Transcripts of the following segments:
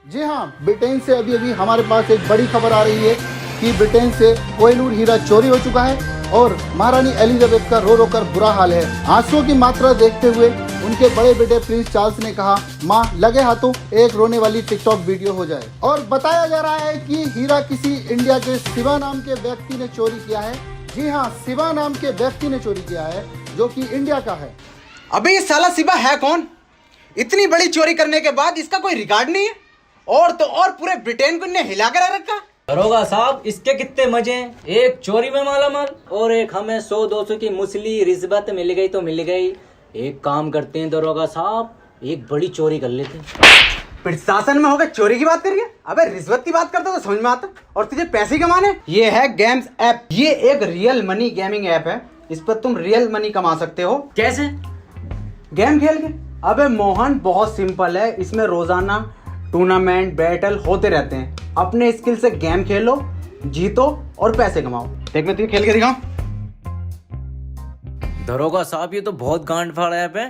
जी हाँ, ब्रिटेन से अभी अभी हमारे पास एक बड़ी खबर आ रही है कि ब्रिटेन से कोहिनूर हीरा चोरी हो चुका है और महारानी एलिजाबेथ का रो रो कर बुरा हाल है। आंसुओं की मात्रा देखते हुए उनके बड़े बेटे प्रिंस चार्ल्स ने कहा, माँ लगे हाथों एक रोने वाली टिकटॉक वीडियो हो जाए। और बताया जा रहा है कि हीरा किसी इंडिया के शिवा नाम के व्यक्ति ने चोरी किया है। जी हाँ, शिवा नाम के व्यक्ति ने चोरी किया है जो कि इंडिया का है। अबे ये साला शिवा है कौन? इतनी बड़ी चोरी करने के बाद इसका कोई रिकॉर्ड नहीं है। और तो और पूरे ब्रिटेन को इन्हें हिला कर रखा। दरोगा साहब, इसके कितने मजे हैं। एक चोरी में मालामाल और एक हमें 100-200 की मुसली रिश्वत मिल गई तो मिल गई। एक काम करते हैं दरोगा साहब, एक बड़ी चोरी कर लेते हैं। प्रशासन में होकर चोरी की बात करिए? अबे रिश्वत की बात करते तो समझ में आता। और तुझे पैसे कमाने? ये है गेम्स ऐप। ये एक रियल मनी गेमिंग ऐप है। इस पर तुम रियल मनी कमा सकते हो। कैसे? गेम खेल के। अबे मोहन, बहुत सिंपल है। इसमें रोजाना टूर्नामेंट बैटल होते रहते हैं। अपने स्किल से गेम खेलो, जीतो और पैसे कमाओ। देख मैं तुझे खेल के दिखाऊं। दरोगा साहब, ये तो बहुत गांड फाड़ ऐप है।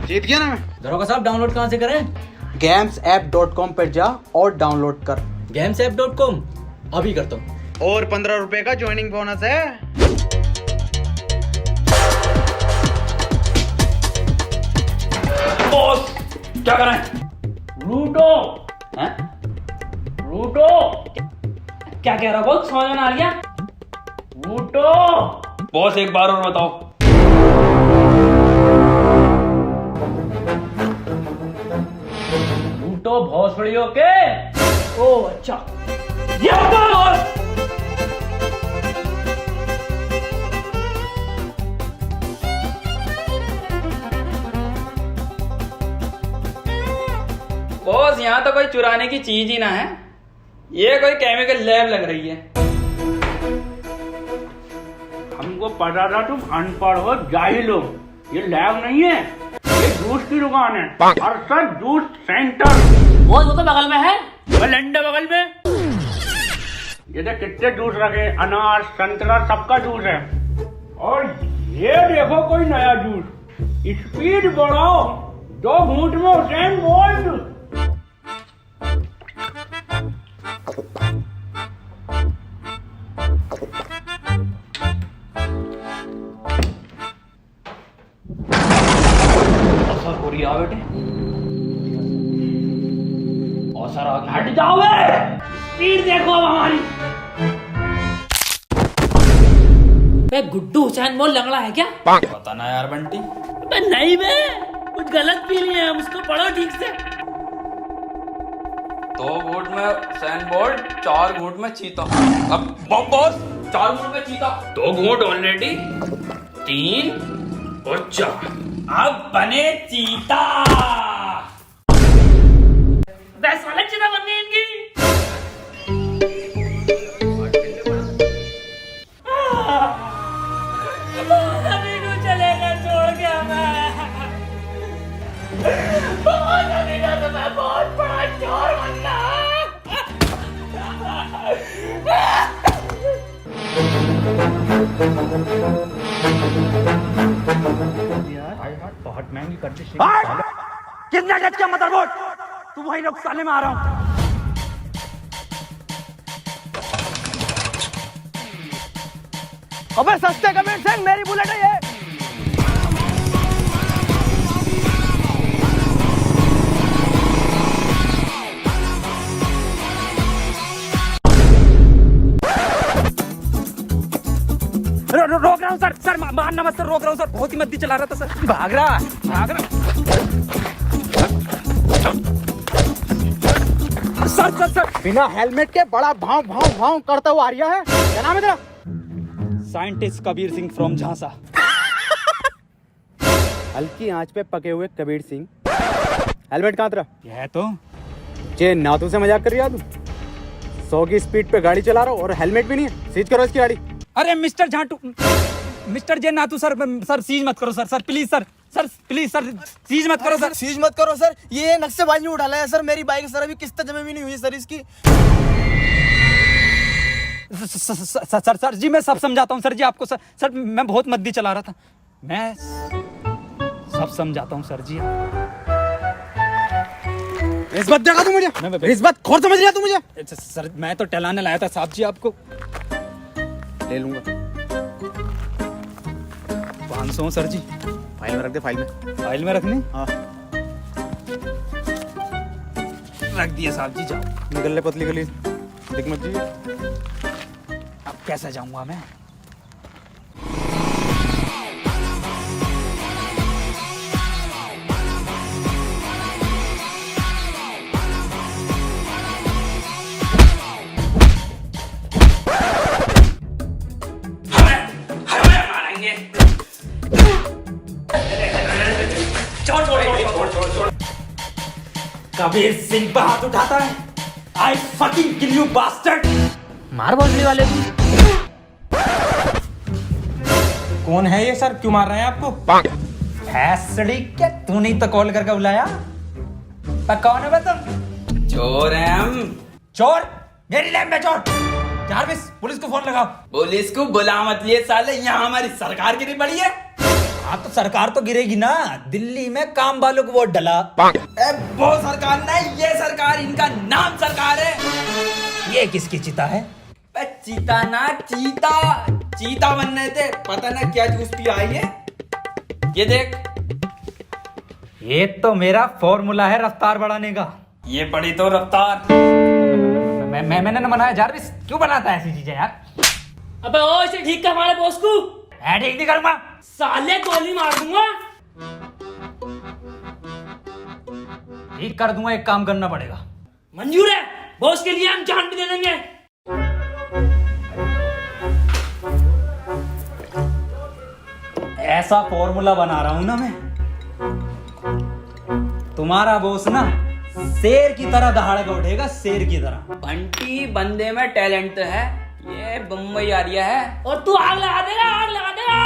जीत गया ना मैं। दरोगा साहब, डाउनलोड कहाँ से करें? gamesapp.com पर जा और डाउनलोड कर। gamesapp.com अभी करता हूँ। और 15 रुपए का ज्वाइनिंग बोनस है। बॉस क्या कर रहे हैं? लूटो हैं? लूटो क्या कह रहा बॉस? समझ में ना आ गया? लूटो बॉस, एक बार और बताओ। लूटो भोसड़ियों के। ओ अच्छा, ये बताओ बॉस। बॉस, यहाँ तो कोई चुराने की चीज ही ना है। ये कोई केमिकल लैब लग रही है। हमको पता था तुम अनपढ़ हो, जाहिल हो। ये लैब नहीं है, ये जूस की दुकान है। और सर जूस सेंटर। वो तो बगल में है, वो लंडे बगल में। ये देख कितने जूस रखे, अनार संतरा सबका जूस है। और ये देखो कोई नया जूस। स्पीड बढ़ाओ, 2 घूंट में हुसैन बोल्ट। बेटे औसर आ गया। हट जाओ बे, स्पीड देखो अब हमारी। बे गुड्डू हुसैन बोल लंगड़ा है क्या? पता ना यार बंटी। बे नहीं बे, कुछ गलत पी लिए हम, उसको पढ़ो ठीक से। 2 घूंट में हुसैन बोल्ट, 4 घूंट में चीता। अब बॉस 4 घूंट में चीता। 2 घूंट ऑलरेडी, 3 और 4। अब बने चीता। बस वाला चीता बन गई इनकी। अभी को चलेगा छोड़ के हमें। बहुत अभी का तो मैं बहुत बड़ा चोर बनना। बहुत महंगी कर दी। कितना गज का मदरबोर्ड? तू वही लोग साले में आ रहा हूं। अबे सस्ते कमेंट से मेरी बुलेट है ये। रोक रहा हूँ सर। सर मारना मत सर, रोक रहा हूँ सर। बहुत ही मद्दी चला रहा था सर। भाग रहा। सर बिना हेलमेट के बड़ा भाव भाव भाव करता हुआ आ रहा है। क्या नाम है तेरा? साइंटिस्ट कबीर सिंह फ्रॉम झांसा। हल्की आंच पे पके हुए कबीर सिंह। हेलमेट कहाँ तेरा? है तो जे नातू से मजाक कर रही है तू? 100 की स्पीड पे गाड़ी चला रहा हो और हेलमेट भी नहीं है। सीज करो इसकी गाड़ी। अरे मिस्टर झाटू, मिस्टर जे नातू सर, सर सीज मत करो sir. Sir please sir, sir please sir seize मत करो सर। सीज मत करो सर, ये नक्शेबाजी उठा है सर। मेरी बाइक सर अभी किस्त जमा भी नहीं हुई सर इसकी। सर जी मैं सब समझाता हूँ सर जी आपको। सर मैं बहुत मद्दी चला रहा था। मैं सब समझाता हूँ सर जी। रिश्वत देगा तू मुझे? रिश्वत खोर समझ लिया तू मुझे? सर मैं तो टहलाने लाया था साहब जी आपको। ले लूंगा। 500 सर जी। फाइल में रख दे, फाइल में। फाइल में रखने? हाँ। रख दिए साहब जी, जाओ। निकल ले पतली गली, दिख मत जी। अब कैसे जाऊंगा मैं? कबीर सिंह पर हाथ उठाता है। I fucking kill you bastard! मार भोसड़ी वाले को। कौन है ये सर? क्यों मार रहे हैं आपको? भैंसड़ी क्या तू नहीं तो कॉल करके बुलाया? पर कौन है बे तुम? चोर है हम। चोर? मेरी लैब में चोर? जारविस पुलिस को फोन लगाओ। पुलिस को बुला मत लिए साले, यहाँ हमारी सरकार गिरी पड़ी है। हाँ तो सरकार तो गिरेगी ना। दिल्ली में काम वालों को वोट डला। वो सरकार नहीं, ये सरकार, इनका नाम सरकार है। ये किसकी चिता है? चीता ना चीता, चीता बनने थे, पता ना क्या जूस पी आई है। ये देख, ये तो मेरा फॉर्मूला है रफ्तार बढ़ाने का। ये पड़ी तो रफ्तार। मैंने ना बनाया। जारविस क्यों बनाता है ऐसी चीजें यार? अबे ओ इसे ठीक कर हमारे बॉस को। मैं ठीक नहीं करूंगा। साले गोली मार दूंगा। ठीक कर दूंगा, एक काम करना पड़ेगा। मंजूर है, बॉस के लिए हम जान भी दे देंगे। ऐसा फॉर्मूला बना रहा हूं ना मैं, तुम्हारा बॉस ना शेर की तरह दहाड़ उठेगा, शेर की तरह। बंटी बंदे में टैलेंट तो है, ये बम्बई आ रिया है। और तू आग लगा देगा, आग लगा देगा।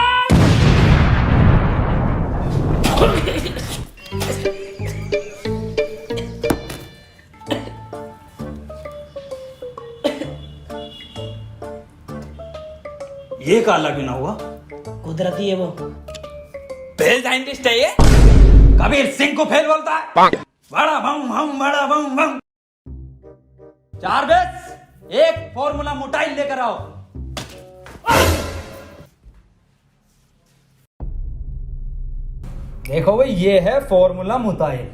ये काला क्यों ना हुआ? कुदरती है वो। फेल साइंटिस्ट है ये। कबीर सिंह को फेल बोलता है। बड़ा बम बम बड़ा बम बम। जारविस एक फॉर्मूला मोटाइल लेकर आओ। देखो भाई, ये है फॉर्मूला मोटाइल।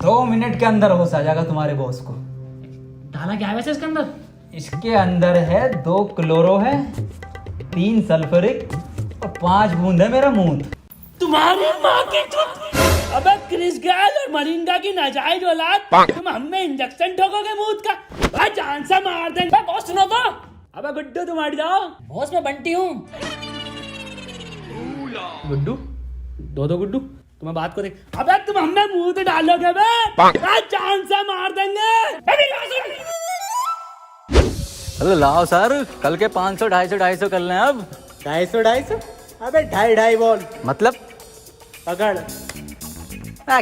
दो मिनट के अंदर होश आ जाएगा तुम्हारे बॉस को। डाला क्या है वैसे इसके अंदर? इसके अंदर है 2 क्लोरो है, 3 सल्फ्यूरिक और 5 बूंद है मेरा मूत। तुम्हारी माँ की चुप। अबे क्रिस गेल और मरिंगा की नाजायज औलाद, तुम हमें इंजेक्शन ठोकोगे मूत का? भाई जान से मार देंगे। बॉस सुनो तो। अबे गुड्डू तुम हट जाओ। बॉस मैं बंटी हूँ। गुड्डू, दो गुड्डू, तुम्हें बात को देख। अबे तुम हमें मुंह तो डालोगे बे? भाई जान से मार देंगे। अरे लाओ सर, कल के 500 250 कर लें अब। 250? अबे 2.5 बॉल मतलब पकड़।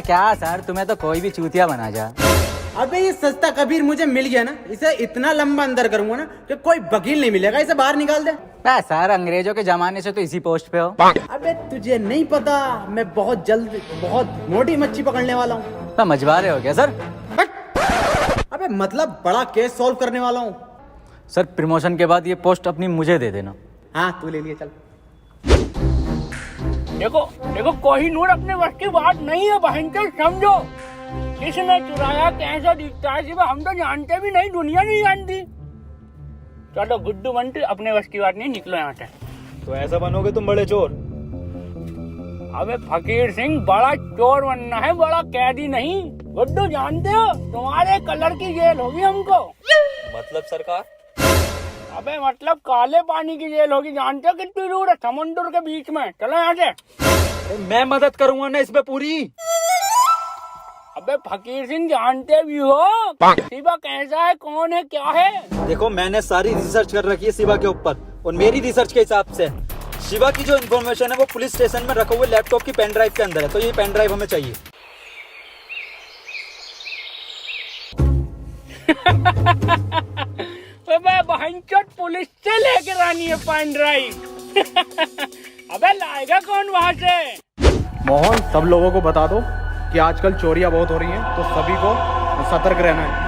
क्या सर, तुम्हें तो कोई भी चूतिया बना जा। अबे ये सस्ता कबीर मुझे मिल गया ना, इसे इतना लंबा अंदर करूंगा ना कि कोई वकील नहीं मिलेगा, इसे बाहर निकाल दे। सर अंग्रेजों के जमाने से तो इसी पोस्ट पे हो। अबे तुझे नहीं पता, मैं बहुत जल्द बहुत मोटी मच्छी पकड़ने वाला हूँ। तो मछुआरे हो गया सर। अबे मतलब बड़ा केस सॉल्व करने वाला हूँ। सर प्रमोशन के बाद ये पोस्ट अपनी मुझे दे देना। हाँ तू ले लिया, चल। देखो देखो, कोहिनूर अपने वक्त की बात नहीं है बहन के, समझो। किसने चुराया, कैसा दिखता है, सिर्फ हम तो जानते भी नहीं, दुनिया नहीं जानती। चलो गुड्डू बंटी, अपने वश की बात नहीं, निकलो यहाँ से। तो ऐसा बनोगे तुम बड़े चोर। अबे फकीर सिंह, बड़ा चोर बनना है, बड़ा कैदी नहीं। गुड्डू जानते हो, तुम्हारे कलर की जेल होगी हमको। मतलब सरकार? अबे मतलब काले पानी की जेल होगी, जानते हो कितनी दूर है? समुद्र के बीच में। चलो यहाँ से। मैं मदद करूंगा ना इसमें पूरी। अबे फकीर सिंह, जानते भी हो शिवा कैसा है, कौन है, क्या है? देखो मैंने सारी रिसर्च कर रखी है शिवा के ऊपर, और मेरी रिसर्च के हिसाब से शिवा की जो इन्फॉर्मेशन है वो पुलिस स्टेशन में रखे हुए लैपटॉप की पेन ड्राइव के अंदर है, तो ये पेन ड्राइव हमें चाहिए। अबे बहनचोद पुलिस से लेकर आनी है पेन ड्राइव। अबे लाएगा कौन वहां से? मोहन, सब लोगों को बता दो कि आजकल चोरियां बहुत हो रही हैं, तो सभी को सतर्क रहना है।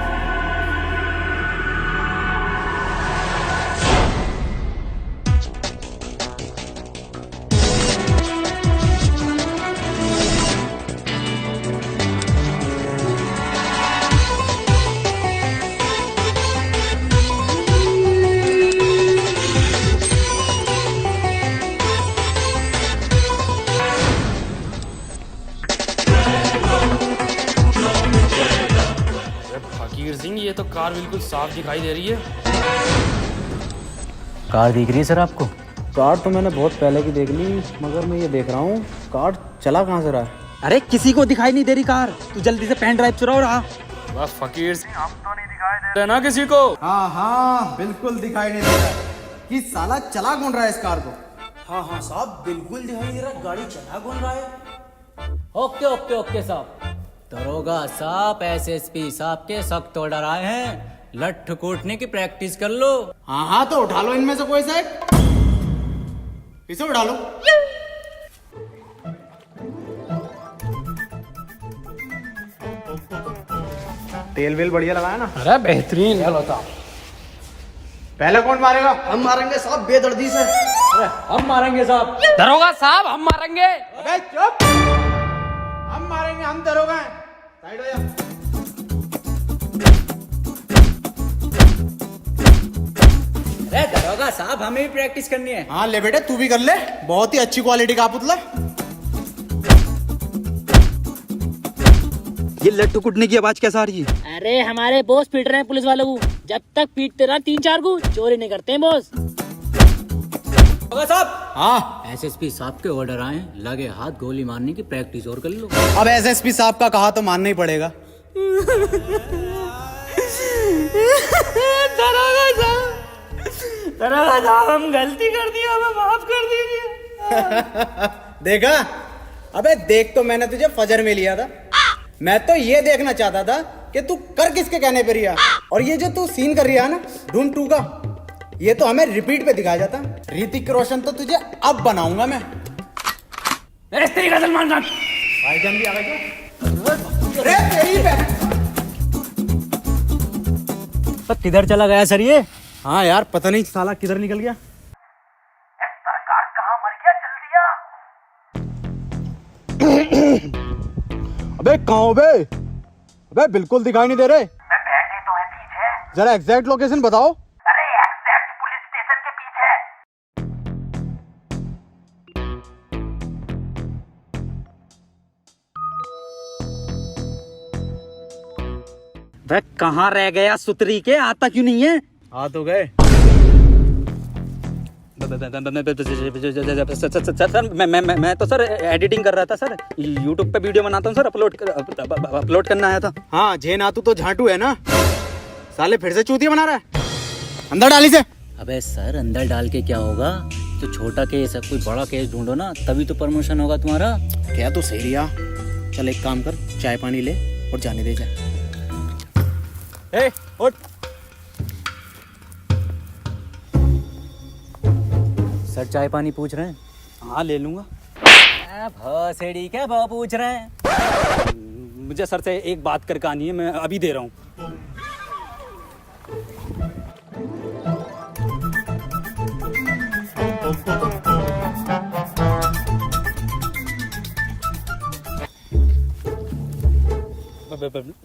फकीर सिंह, ये तो कार बिल्कुल साफ दिखाई दे रही है। कार दिख रही है सर आपको? कार तो मैंने बहुत पहले की देख ली, मगर मैं ये देख रहा हूँ कार चला कहाँ से रहा है। अरे किसी को दिखाई नहीं दे रही कार, तू जल्दी से पेन ड्राइव चुराओ रहा। बस फकीर सिंह, हम तो नहीं दिखाई दे रहे ना किसी को। हाँ हाँ, बिल्कुल दिखाई नहीं दे रहा कि साला चला कौन रहा है इस कार को। हाँ हाँ साहब, बिल्कुल दिखाई नहीं दे रहा, गाड़ी चला कौन रहा है। ओके ओके ओके साहब। दरोगा साहब एसएसपी साहब के सख्त ऑर्डर आए हैं, लठ कूटने की प्रैक्टिस कर लो। हाँ हाँ, तो उठा लो इनमें से कोई सा एक, इसे उठा लो। तेल वेल बढ़िया लगाया ना? अरे बेहतरीन। पहले कौन मारेगा? हम मारेंगे साहब बेदर्दी से। हम मारेंगे साहब। दरोगा साहब, हम मारेंगे। अबे चुप! हम मारेंगे, हम दरोगा हैं। साइड हो जा। अरे दरोगा साहब, हमें भी प्रैक्टिस करनी है। हाँ ले बेटे, तू भी कर ले, बहुत ही अच्छी क्वालिटी का पुतला। ये लट्टू कुटने की आवाज कैसा आ रही है? अरे हमारे बॉस पीट रहे हैं पुलिस वालों को। जब तक पीटते रहा 3-4 को, चोरी नहीं करते हैं बॉस। दरोगा साहब, हाँ, एसएसपी साहब के ऑर्डर आए, लगे हाथ गोली मारने की प्रैक्टिस और कर लो। अब एसएसपी साहब का कहा तो मानना ही पड़ेगा। दरोगा साहब, हम गलती कर दी, हमें माफ कर दीजिए। देखा? अबे देख, तो मैंने तुझे फजर में लिया था। मैं तो ये देखना चाहता था कि तू कर किसके कहने पर रिया, और ये जो तू सीन कर रहा है ना धूम 2 का, ये तो हमें रिपीट पे दिखाया जाता। ऋतिक रोशन तो तुझे अब बनाऊंगा मैं। इस तरीके सलमान खान। भाईजान भी आ गए क्या? अरे तेरी बहन। तो किधर चला गया सर ये? हाँ यार, पता नहीं साला किधर निकल गया। अबे कहाँ हो बे? अबे बिल्कुल दिखाई नहीं दे रहे। बैठे तो है पीछे। जरा एग्जैक्ट लोकेशन बताओ। अरे एग्जैक्ट पुलिस स्टेशन के पीछे। वह कहाँ रह गया सुतरी के, आता क्यों नहीं है? आ तो गए। सर मैं तो सर एडिटिंग कर रहा था सर, यूट्यूब पे वीडियो बनाता हूँ सर, अपलोड करना आया था। हाँ, झेनातू तो झांटू है ना, साले फिर से चूतिया बना रहा है। अंदर डाली से। अबे सर, अंदर डाल के क्या होगा? तो छोटा केस है, कोई बड़ा केस ढूंढो ना, तभी तो प्रमोशन होगा तुम्हारा। क्या तू सही रिया? चल एक काम कर, चाय पानी ले और जाने दे जा। ए, उठ। सर चाय पानी पूछ रहे हैं? हाँ ले लूंगा। भौसेड़ी क्या भाव पूछ रहे हैं? मुझे सर से एक बात करके आनी है, मैं अभी दे रहा हूँ।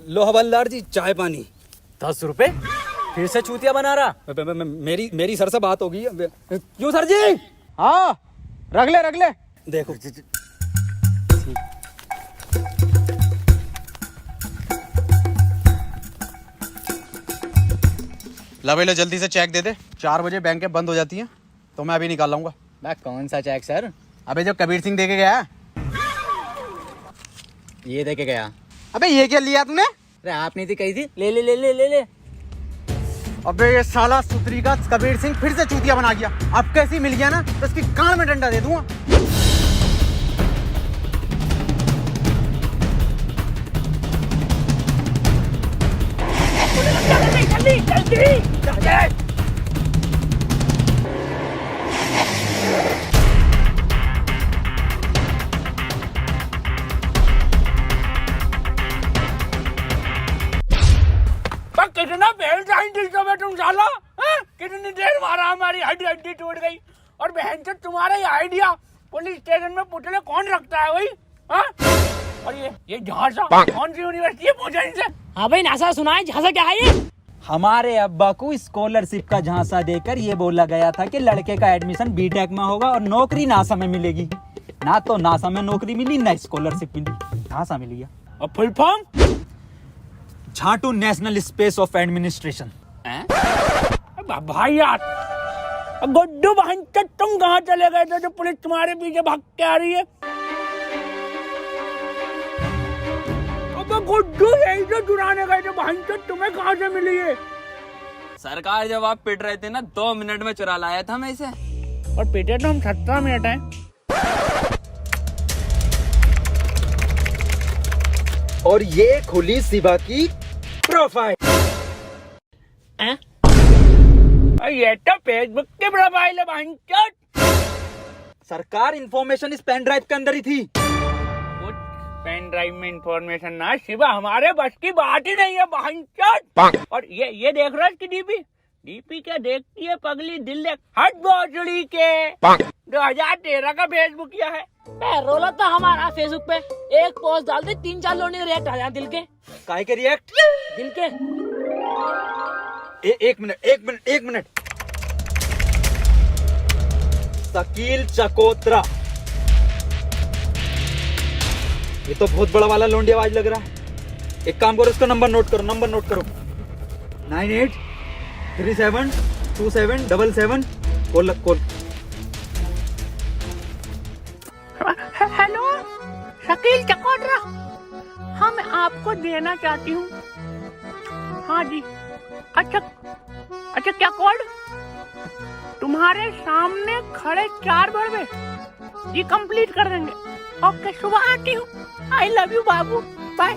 लो हवलदार जी, चाय पानी। 10 रुपए? फिर से चूतिया बना रहा? मेरी सर से बात होगी। क्यों सर जी? हाँ, रख ले। देखो ला भाई, लो जल्दी से चेक दे दे। 4 बजे बैंक बंद हो जाती है, तो मैं अभी निकाल लाऊंगा। मैं कौन सा चेक सर? अबे जो कबीर सिंह दे के गया। ये दे के गया। अबे ये क्या लिया तूने? अरे आप नहीं थी कही थी, ले ले ले ले ले ले। अबे ये साला सुतरी का कबीर सिंह फिर से चूतिया बना गया। अब कैसी मिल गया ना, तो इसकी कान में डंडा दे दूंगा। जल्दी जल्दी जल्दी कितना फेल साइंटिस्ट हो बे तुम साला, हैं? कितनी देर मारा, हमारी हड्डी हड्डी टूट गई। और बहन से तुम्हारा ये आइडिया पुलिस स्टेशन में पुतले कौन रखता है भाई, हाँ? और ये झांसा कौन सी यूनिवर्सिटी है, पूछा इनसे। हाँ भाई नासा सुना है, झांसा क्या है ये? हमारे अब्बा को स्कॉलरशिप का झांसा देकर ये बोला गया था कि लड़के का एडमिशन बीटेक में होगा और नौकरी नासा में मिलेगी। ना तो नासा में नौकरी मिली, ना स्कॉलरशिप मिली, झांसा मिल गया। और फुल फॉर्म? झाटू नेशनल स्पेस ऑफ एडमिनिस्ट्रेशन। भाई यार, गुड्डू बहन तुम कहाँ चले गए थे जो पुलिस तुम्हारे पीछे भाग के आ रही है? गुड्डू यही जो चुराने गए थे बहन, तुम्हें कहाँ से मिली है? सरकार जब आप पिट रहे थे ना, 2 मिनट में चुरा लाया था मैं इसे। और पिटे तो हम 17 मिनट हैं। और ये खुली शिवा की प्रोफाइल। ये तो फेसबुक की प्रोफाइल है बहन। सरकार इंफॉर्मेशन इस पेन ड्राइव के अंदर ही थी। पेन ड्राइव में इंफॉर्मेशन ना शिवा, हमारे बस की बात ही नहीं है बहन। और ये देख रहा है इसकी डीपी क्या देखती है पगली, दिल देख हट भोसड़ी के 2013 का फेसबुक किया है। रोला था हमारा फेसबुक पे, एक पोस्ट डाल दे 3-4 लोग रिएक्ट आ जाए दिल के। काहे के रिएक्ट? दिल के। एक मिनट। शकील चकोत्रा, ये तो बहुत बड़ा वाला लोंडी आवाज लग रहा है। एक काम करो, इसका नंबर नोट करो 98372777 कॉल। हेलो शकील चकोत्रा, हाँ मैं आपको देना चाहती हूँ। हाँ जी, अच्छा क्या कोड? तुम्हारे सामने खड़े 4 बड़वे ये कंप्लीट कर देंगे। ओके, सुबह आती हूँ। आई लव यू बाबू, बाय।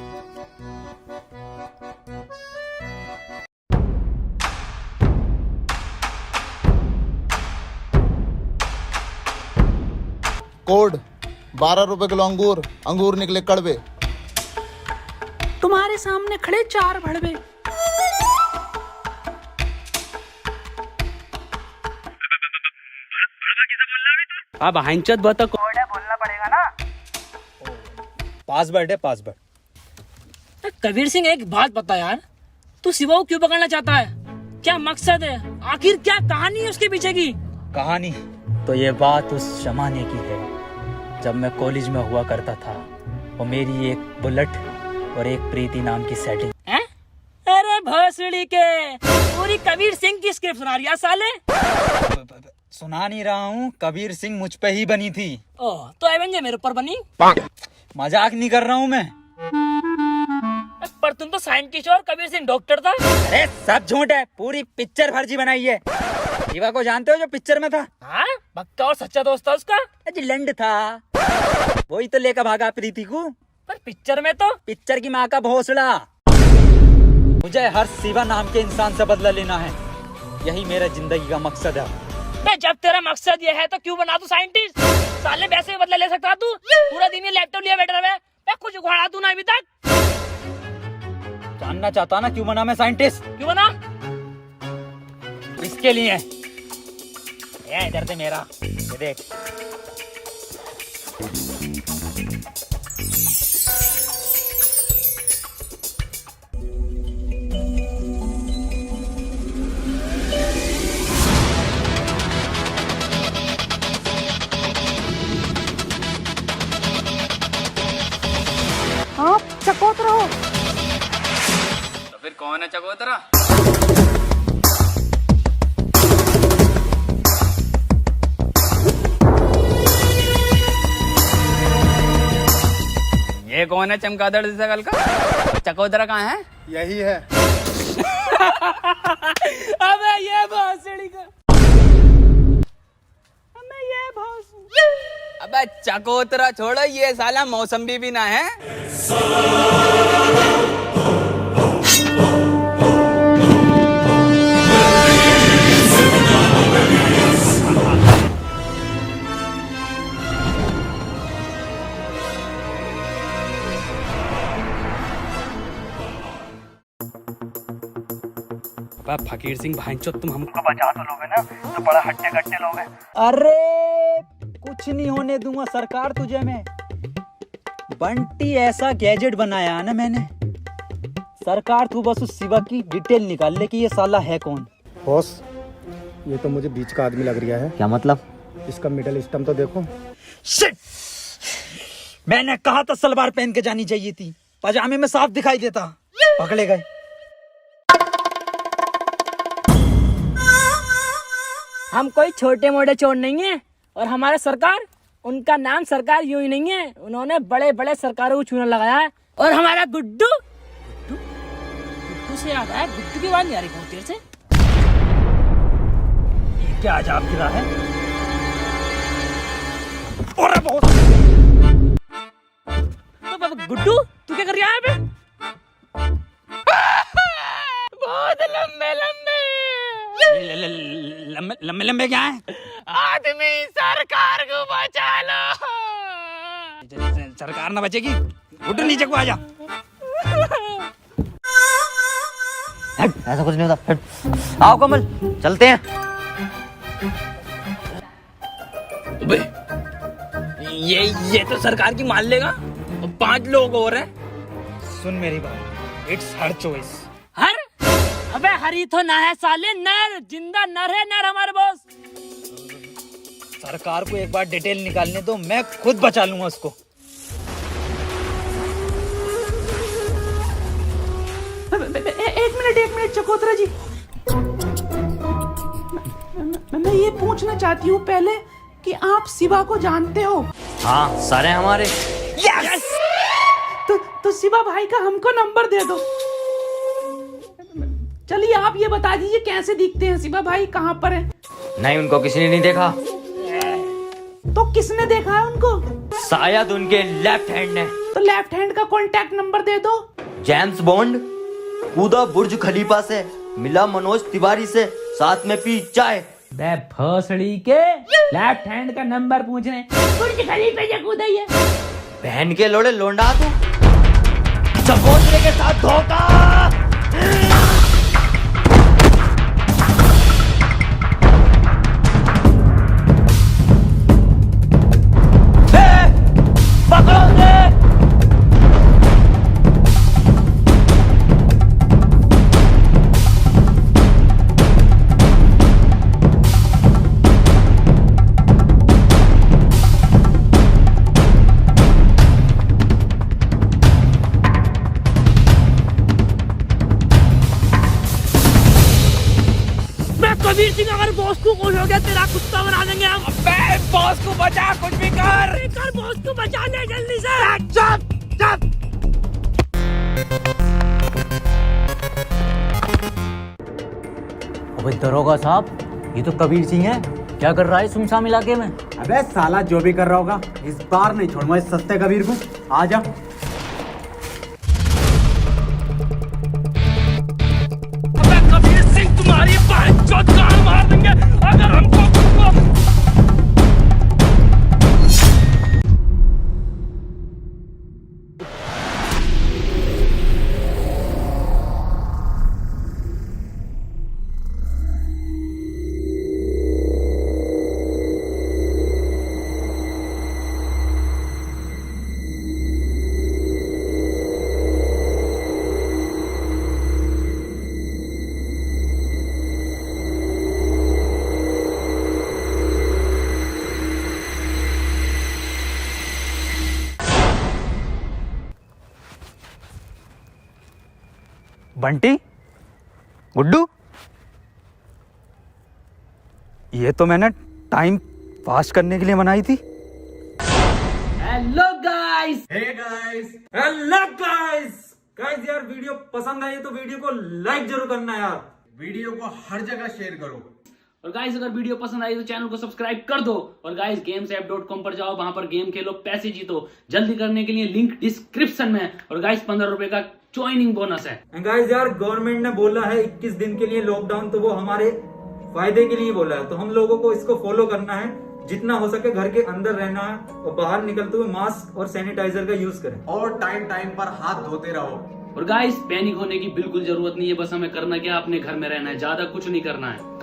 कोड 12 रुपए किलो अंगूर निकले कड़वे। तुम्हारे सामने खड़े 4 भड़वे। अब हंचत बता कोड है, बोलना पड़ेगा ना। पासवर्ड है, पासवर्ड। कबीर सिंह एक बात बता यार, तू शिवा को क्यों पकड़ना चाहता है? क्या मकसद है? आखिर क्या कहानी है उसके पीछे की? कहानी तो ये बात उस जमाने की है जब मैं कॉलेज में हुआ करता था और मेरी एक बुलेट और एक प्रीति नाम की सेटिंग। अरे भोसड़ी के, पूरी कबीर सिंह की स्क्रिप्ट सुना रही है साले। सुना नहीं रहा हूँ, कबीर सिंह मुझ पे ही बनी थी। ओह, तो एवेंजर मेरे ऊपर बनी? मजाक नहीं कर रहा हूँ मैं। पर तुम तो साइंटिस्ट और कबीर सिंह डॉक्टर था। अरे सब झूठ है, पूरी पिक्चर फर्जी बनाई है। शिवा को जानते हो जो पिक्चर में था? हाँ, पक्का और सच्चा दोस्त था उसका। लंड था, वही तो लेकर भागा प्रीति को। पर पिक्चर में तो पिक्चर की माँ का भोसड़ा। मुझे हर शिवा नाम के इंसान से बदला लेना है, यही मेरा जिंदगी का मकसद है। जब तेरा मकसद ये है तो क्यों बना तू साइंटिस्ट? साले वैसे ही बदला ले सकता तू। पूरा दिन ये लैपटॉप लिया बैठा है, मैं कुछ उखाड़ा तू ना अभी तक। जानना चाहता ना क्यों बना मैं साइंटिस्ट? क्यों बना? इसके लिए। ये इधर से मेरा ये देख। हाँ, चकोतरा हो। तो फिर कौन है चकोतरा? ये कौन है चमगादड़ जैसा कल का? चकोतरा कहाँ है? यही है। अबे ये भोसड़ी का। अबे चकोतरा छोड़ो, ये साला मौसम्बी भी ना है। अबे फकीर सिंह भाईचोद, तुम हमको बचा तो लोगे ना, तो बड़ा हट्टे कट्टे लोगे। अरे कुछ नहीं होने दूंगा सरकार तुझे मैं। बंटी ऐसा गैजेट बनाया है ना मैंने, सरकार तू बस उस शिवा की डिटेल निकाल ले कि ये साला है कौन। बॉस, ये तो मुझे बीच का आदमी लग रहा है। क्या मतलब? इसका मिडल स्टम तो देखो। शिट! मैंने कहा था सलवार पहन के जानी चाहिए थी, पजामे में साफ दिखाई देता। पकड़े गए। हम कोई छोटे मोटे चोर नहीं है, और हमारे सरकार, उनका नाम सरकार यूं ही नहीं है, उन्होंने बड़े बड़े सरकारों को चूना लगाया है। और हमारा गुड्डू गुड्डू से याद आया, गुड्डू की बात नहीं आ रही बहुत देर से। ये क्या अजाब गिरा है? अरे बहुत गुड्डू तू क्या कर रहा है अबे? बहुत लंबे लंबे लंबे लंबे क्या है? आदमी, सरकार को बचा लो। सरकार ना बचेगी। उठ नीचे को आजा। ऐसा कुछ नहीं होता। आओ कमल, चलते हैं। ये तो सरकार की मान लेगा, और 5 लोग और हैं। सुन मेरी बात, इट्स हर चॉइस। हर? अबे हरी तो ना है साले, नर, जिंदा नर है, नर हमारे बॉस। सरकार को एक बार डिटेल निकालने दो, मैं खुद बचा लूंगा उसको। एक मिनट चकोतरा जी, मैं ये पूछना चाहती हूँ पहले कि आप शिवा को जानते हो? हाँ, सारे हमारे। यस! तो शिवा भाई का हमको नंबर दे दो। चलिए आप ये बता दीजिए कैसे दिखते हैं शिवा भाई, कहाँ पर हैं? नहीं, उनको किसी ने नहीं देखा। तो किसने देखा है उनको? शायद उनके लेफ्ट हैंड ने। तो लेफ्ट हैंड का कॉन्टैक्ट नंबर दे दो। जेम्स बॉन्ड कूदा बुर्ज खलीफा से, मिला मनोज तिवारी से, साथ में पी चाय। बे भोसड़ी के, लेफ्ट हैंड का नंबर पूछ रहे हैं। बुर्ज खलीफा से कूदा ही है। बहन के लोड़े लोंडा तू, चकोतरे के साथ धोखा। कबीर सिंह, अगर बॉस को कुछ हो गया तेरा कुत्ता बना देंगे हम। अबे बॉस को बचा, कुछ भी कर बॉस को बचा ले जल्दी से। चुप। अबे दरोगा साहब, ये तो कबीर सिंह है। क्या कर रहा है सुनसान इलाके में? अबे साला जो भी कर रहा होगा, इस बार नहीं छोड़ूंगा इस सस्ते कबीर को। आजा। कबीर सिंह तुम्हारी बाइक जान मार देंगे अगर हमको। बंटी, गुड्डू, ये तो मैंने टाइम पास करने के लिए बनाई थी। Hello guys. हेलो गाइस यार, वीडियो पसंद आई तो वीडियो को लाइक जरूर करना यार। वीडियो को हर जगह शेयर करो। और गाइस अगर वीडियो पसंद आई तो चैनल को सब्सक्राइब कर दो। और गाइस gamesapp.com पर जाओ, वहां पर गेम खेलो, पैसे जीतो। जल्दी करने के लिए लिंक डिस्क्रिप्शन में है। और गाइस 15 रुपए का ज्वाइनिंग बोनस है। गाइस यार, गवर्नमेंट ने बोला है 21 दिन के लिए लॉकडाउन, तो वो हमारे फायदे के लिए बोला है, तो हम लोगों को इसको फॉलो करना है। जितना हो सके घर के अंदर रहना है और बाहर निकलते हुए मास्क और सैनिटाइजर का यूज करें। और टाइम पर हाथ धोते रहो। और गाइस पैनिक होने की बिल्कुल जरूरत नहीं है, बस हमें करना क्या, अपने घर में रहना है, ज्यादा कुछ नहीं करना है।